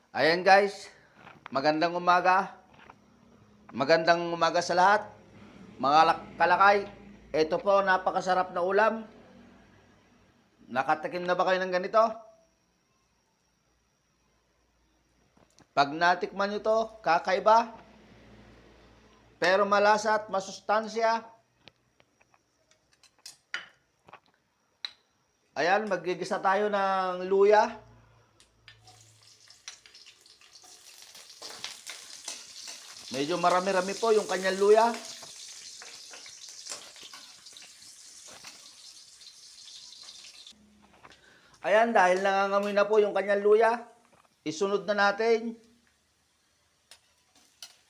Ayan guys, magandang umaga. Magandang umaga sa lahat. Mga kalakay, ito po napakasarap na ulam. Nakatikim na ba kayo ng ganito? Pag natikman nyo to, kakaiba. Pero malasa at masustansya. Ayan, magigisa tayo ng luya. Medyo marami-rami po yung kanyang luya. Ayan, dahil nangangamoy na po yung kanyang luya, isunod na natin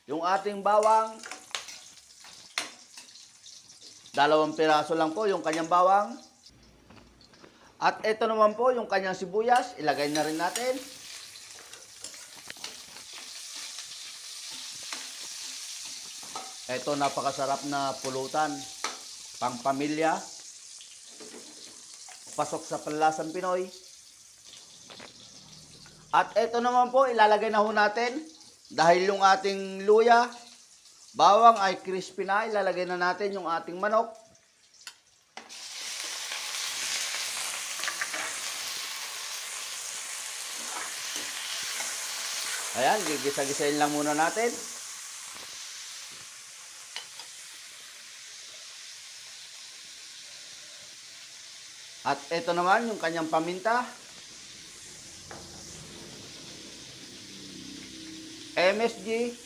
yung ating bawang. 2 piraso lang po yung kanyang bawang. At ito naman po yung kanyang sibuyas, ilagay na rin natin. Ito napakasarap na pulutan, pangpamilya, pasok sa panlasang Pinoy. At ito naman po, ilalagay na ho natin, dahil yung ating luya, bawang ay crispy na, ilalagay na natin yung ating manok. Ayan, gigisa-gisain lang muna natin. At ito naman yung kanyang paminta. MSG.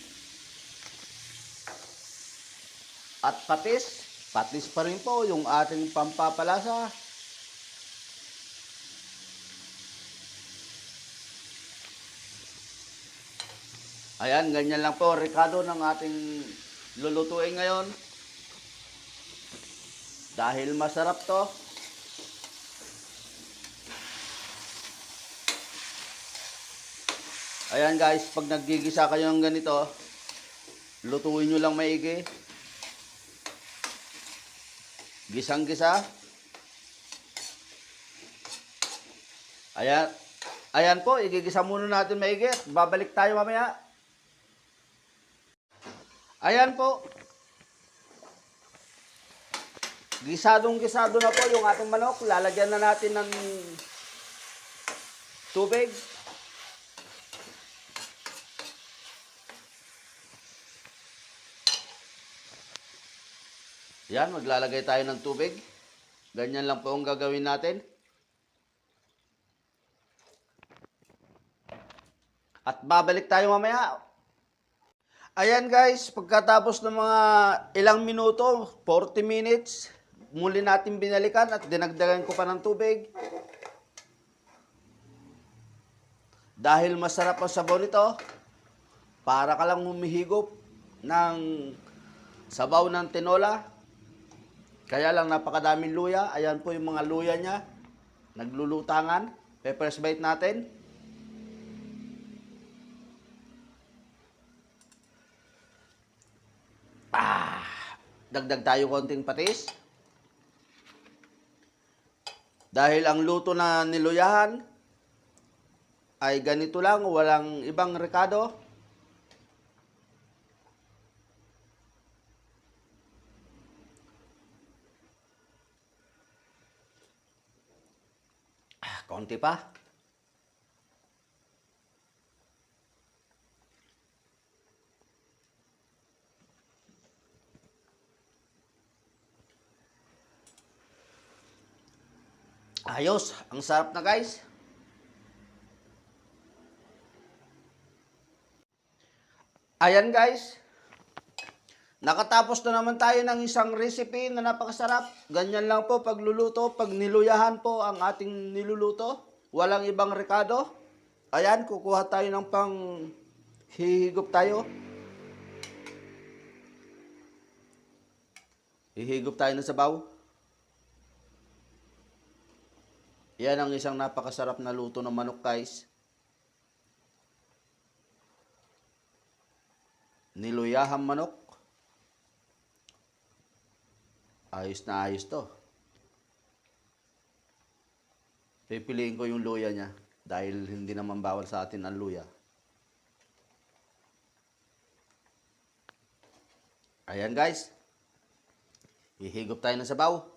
At patis. Patis pa rin po yung ating pampapalasa. Ayan, ganyan lang po, rekado ng ating lulutuin ngayon. Dahil masarap to. Ayan guys, pag naggigisa kayo ng ganito, lutuin nyo lang maigi. Gisang-gisa. Ayan, ayan po, igigisa muna natin maigi. Babalik tayo mamaya. Ayan po. Gisadong-gisado na po yung ating manok. Lalagyan na natin ng tubig. Yan, maglalagay tayo ng tubig. Ganyan lang po ang gagawin natin. At babalik tayo mamaya. Ayan guys, pagkatapos ng mga ilang minuto, 40 minutes, muli natin binalikan at dinagdagan ko pa ng tubig. Dahil masarap ang sabaw nito, para ka lang humihigop ng sabaw ng tinola. Kaya lang napakadaming luya. Ayan po yung mga luya niya. Naglulutangan. Pepper's bite natin. Dagdag tayo konting patis. Dahil ang luto na niluyahan ay ganito lang, walang ibang rekado. Konti pa. Ayos, ang sarap na guys. Ayan guys. Nakatapos na naman tayo ng isang recipe na napakasarap. Ganyan lang po pagluluto, pag niluyahan po ang ating niluluto. Walang ibang rekado. Ayan, kukuha tayo ng pang hihigop tayo. Hihigop tayo ng sabaw. Yan ang isang napakasarap na luto ng manok guys. Niluyahang manok. Ayos na ayos to. Pipiliin ko yung luya niya dahil hindi naman bawal sa atin ang luya. Ayan guys. Hihigop tayo ng sabaw.